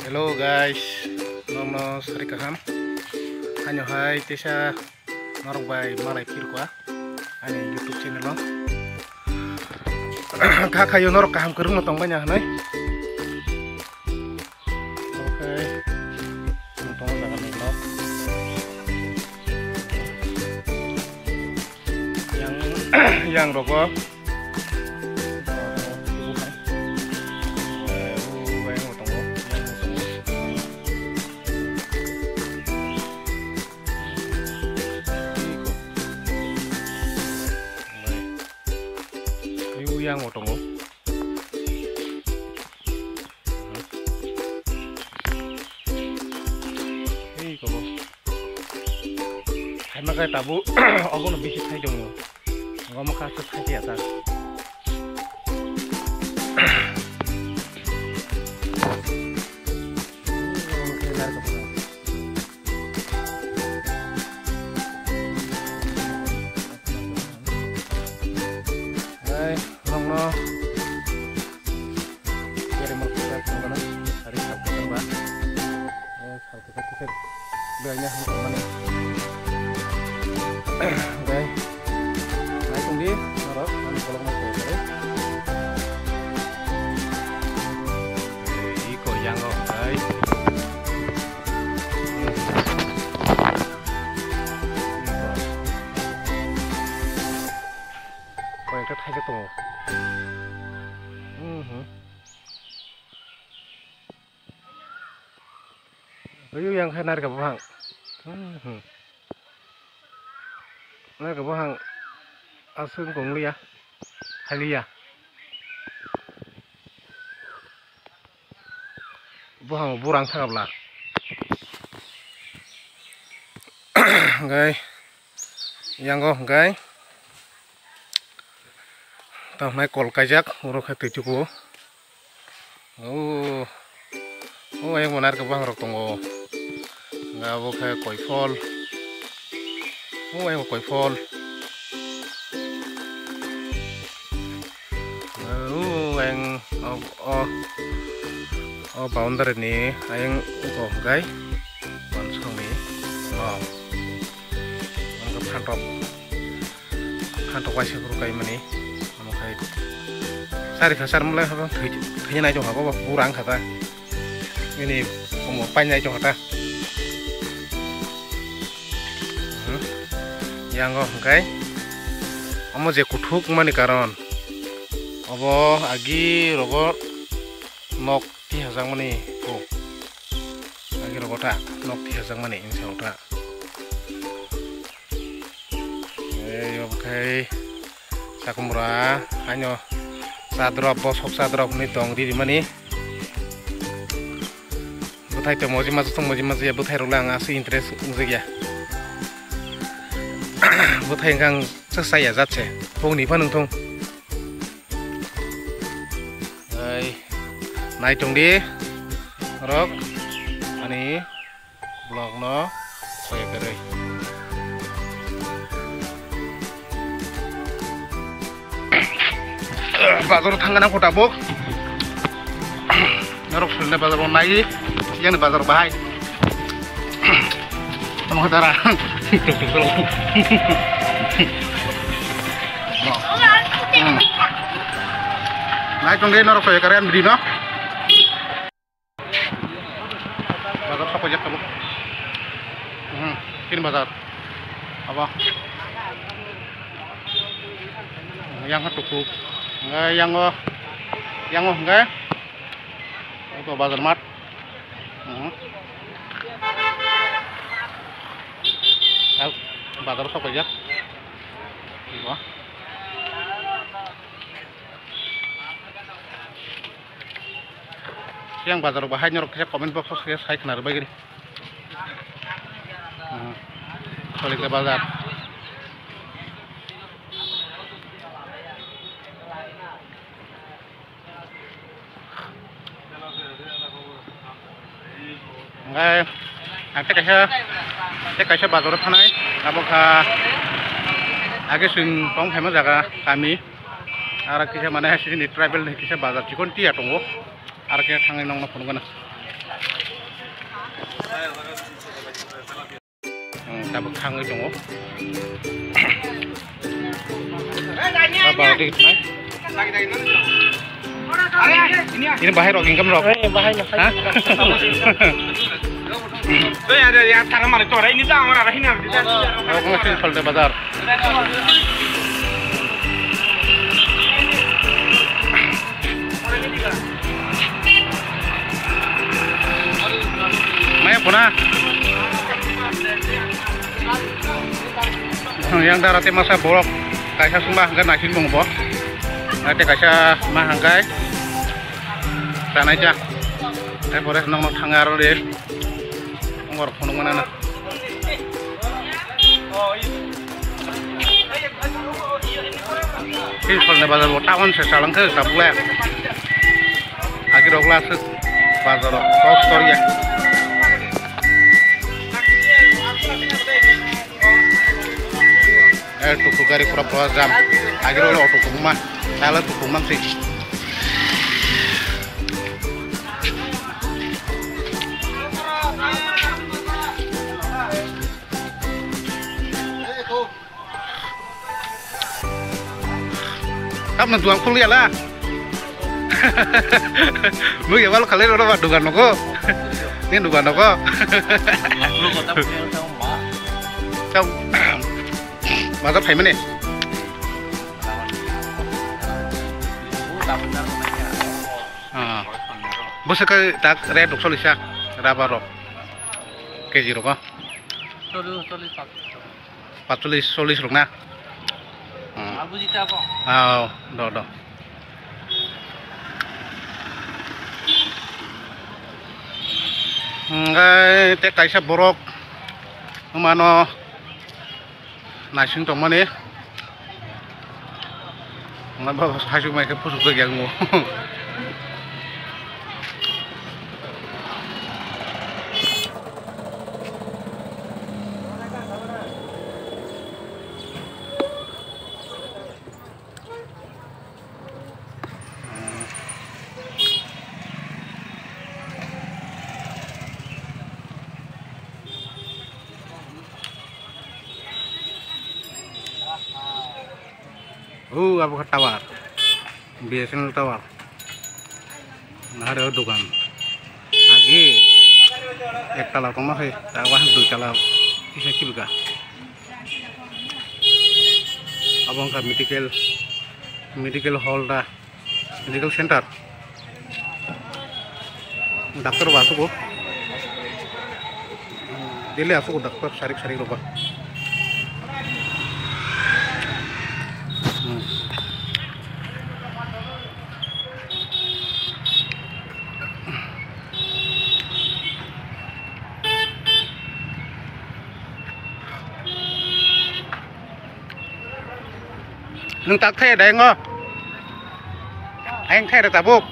Hello guys, nono sari kaham. Hanya hai tesa norok bay malai pirkwa. Ani YouTube channel lo. Kakak yo norok kaham kerung notong banyak nai. Oke, notong banyak nih lo. Yang rokok. Yang otong o ini kok hai makai tabu aku lebih sih kai dong nggak mau kasih kai di atas no kirim kita kemana hari Sabtu kan Mbak Sabtu kita banyak teman oke naik di narok nanti kolong masuk ya iko yang oh guys yang ke thay tuh Ayo yang kanar ke bawah, nar ke bawah, asun kong liya, halia, bawah burang sangat lah, guys, yang kok guys, tahu naik kol kajak, urut hati cukup, yang menar ke bawah rok tunggu. Nggak mau kayak koi fall, yang koi fall, yang boundary nih, yang kok guys, langsung nih, nggak pantop wajah bro kayak mana, mau kayak, sari kasar mulai apa, kayaknya naik apa kurang kata, ini mau panjang kata. Yang oke, amo je kuthuk mani karon, abo agi rogo nok ti hazang mani ko, agi rogo ta nok ti hazang mani insang ta, oke, sakumura hanya sadrop bosok sadrop ni dong di mani, butai to moji mazu ya butai rolang asli interest musik ya. Butai kang selesai ya zatse, pung ni panung tung. Naik tung di, rok, ani, blog no, kaya kerai. Bazar tangga aku tabuk, rok sudah bazar naik, yang di bazar bahai. Kamu kata naik dong deh naruh kayak kalian beri no bazar apa aja kamu ini bazar apa yang tukuk enggak yang enggak itu bazar mat bazar apa aja wah yang bazar bahaya nyorok saya komen box saya kenal begini balik ke bazar enggak nanti kayak bazar tanah apakah agak sing tong hemat jaga kami arah kisah mana sini travel kisah bazar cikon tiap tunggu arah kita tangan nong nong Dapat hangai dong. Apa lagi mai? Ini bahaya rok income rok. Bahaya. Hah? Ada yang tangan mana tuh? Ini dah orang ini. Aku masih soal di bazar. Maya punah. Yang darate masa borok kaisa sumah hangga nasin bong bo. Ate kaisa mah hanggai. Sana aja. Boleh nong thangar deh. Ngor phone mana na. Ini soalnya bazar tahun sesalang ke tabule. Akhir oglas bazar top story ya. Tukul gari pura-pura jam. Akhir oglas tukul mah. Salah tukul mah sih. Kamu tuang kuliah lah. Lu ya walau kalian udah dugaan noko. Ini dugaan noko. Tahu. Masa payment nih? Bos ke tak red dok solisya. Berapa rok? Keji rok? Solis rok na. Abu jita apa? Do. Ngai te kaisa borok mano nasing to mane ngaba hasu mai ke pusu ke yang mo apa tawar BSNL tawar nah ada dukan lagi tala koma he tawah du tala isa kibga abang ka medical hall da medical center doctor wasu ko dile asu ko doctor sarik roba nung tak thay đấy ngô anh thay được tạp buộc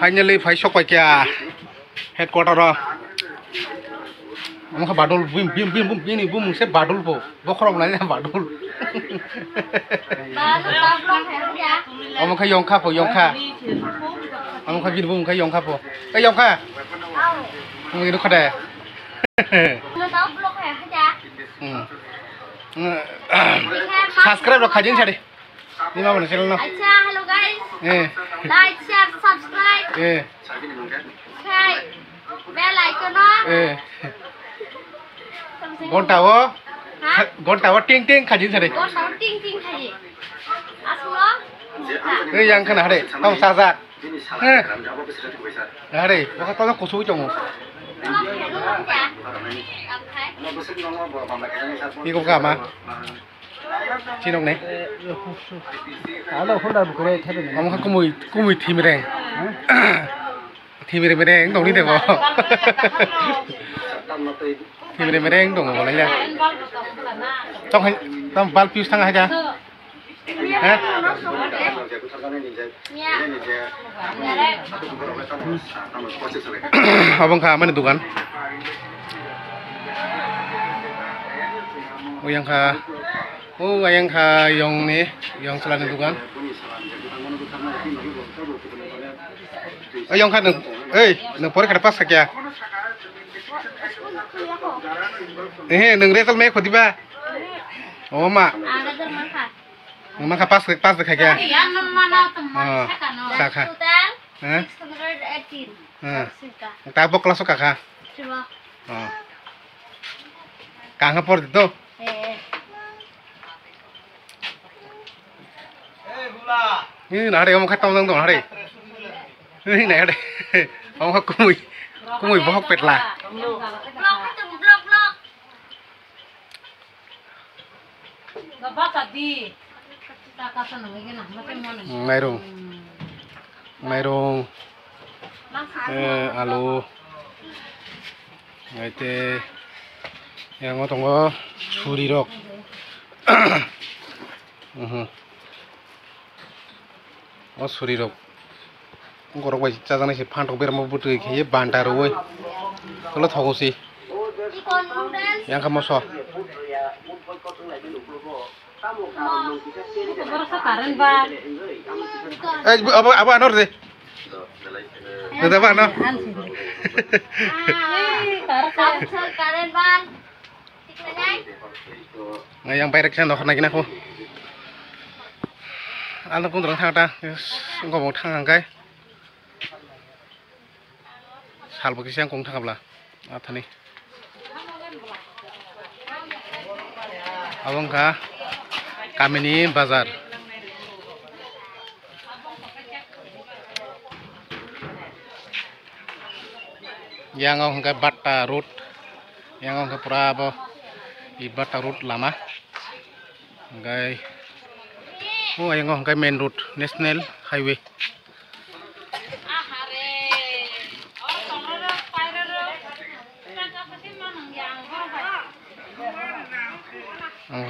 finally phải sốc phải kìa headquarter ro amka badol bim ini bum se badol bo bokhrom nai badol amka yongkha po amka bin bum ka yongkha po ka yongkha ngi du khade subscribe ro khajing chade ni ma bone channel na acha hello guys like share subscribe bell icon घंटा वो टिंग टिंग खाजी सरे yang kena hari kamu saza hari waktu itu kusu cong ini kok apa Chinong này kamu kan kumui tim reng mereng dong ini deh kok tim mereng dong boleh ya trong bal pius tengah aja Hah? Abang ka mana dukan? Oh yang ka, yang nih, yang selain dukan. Oh yang ka neng, neng pori kada pas kaya. Neng resal me khodi ba. Oh mak. Memang pas dekat ya. Saka. Tabok kelas kakak. Oh. Kang ngapor itu. Ini nari kamu kata orang tuh nari. Ini nari. Kamu kumui bohong pet lah. Mairong, alu, ngaite, yang ngotong suri rok, suri rok, ngorok bayi cacang nasi pantok berma butuh kayak bantar woi, kalau tahu sih, yang kamu so. Apa anor deh? Ada apa anor? Yang perek saya nak naikin aku. Anak pun terang ta, engkau mau tang angkai. Hal bagi siang kong tangkap lah, atani. Abang ka. Kami ini bazar. Yang orang ke Bata Road, yang orang ke Puraba, di Bata Road lama. Gay, yang orang ke Main Road, National Highway.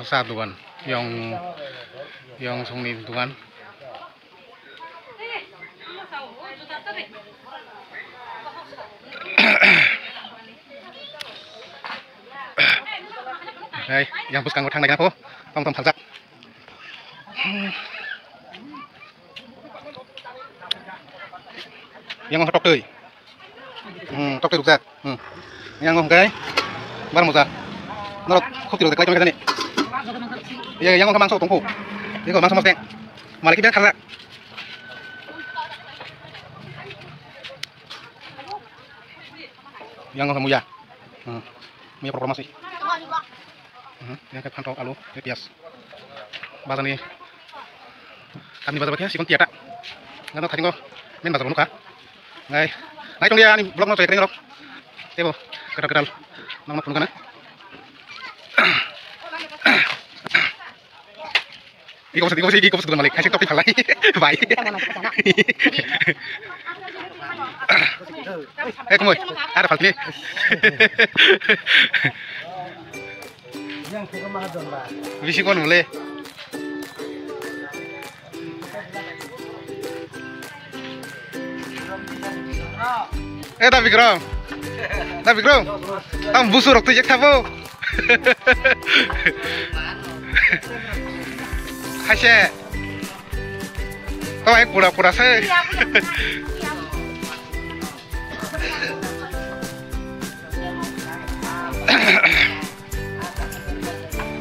Satu kan. Yang song ni tuan. Đây, yang bus kang thang này apa? Tong phật yang ngomong tok teuy. Tok teuy ruksak. Yang ngomong cái. Barang musa. Nó không chịu được cái trong cái này. Yang ngomong mang sâu tong ku. Ini kok mang sâu masteng. Malah kita khara. Yang ngomong muya. Muya promosi. Yang kayak pantau alu, bias. Bahasa nih, kami bahasa bagian sih kon tiada. Nggak tahu kau, main bahasa bunuh kah? Nggak, naik dong dia nih blog mau saya kering dong. Tebo, kedal, nama pun kan? Iko sih balik, kasih topik lagi, baik. Kemoy, ada fal nih. Visi kon mulai. Tapi Vikram, kamu busuk waktu jak tahu. Hashe, kau yang pura-pura sih.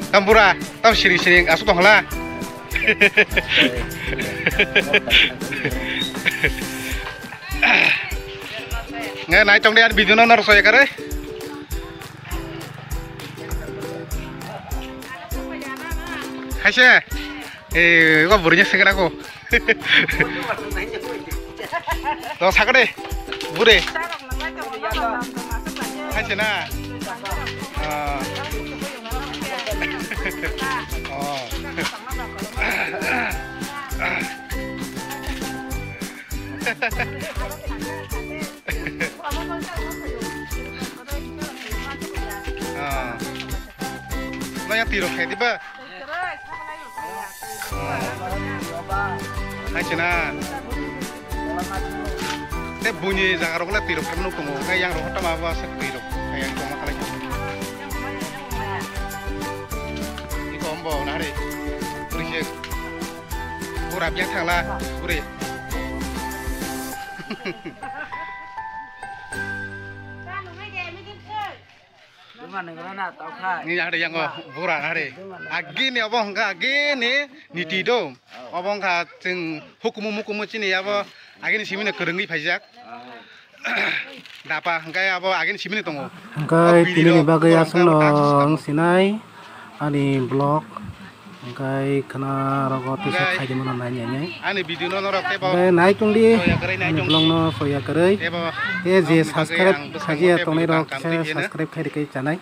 Kampura, kamu sering asup tong lah. Nggak naik cong dia video nonor soya kare. Hashe, kok burunya segera aku. Tuh sakit deh, bure. Hashe na. Oh. Lo yang tiru kayak tiba. Haicina. Te bunyi jangan rokok tirok kamu tunggu. Kayak yang rokok tambah apa setirok. Kayak yang tunggu kali. Ini combo nari. Berisik. Kurap yang tanglah. Beri. Ini ada yang burak hari. Agi ni abang ka agi ni nitido. Abang ka ceng hukum cini apa? Agi ni simine kerengi pajak. Dapa engkai apa agi ni simine tunggu. Engkai tini bagai asal long sinai. Ani blog. Engkai kena rokok tisat kaji mana nanya. Ani video no rok teba. Engkai naik tung di. Ani blog no soya kerai. Je subscribe kaji atau ni rok saya subscribe kai dikai canai.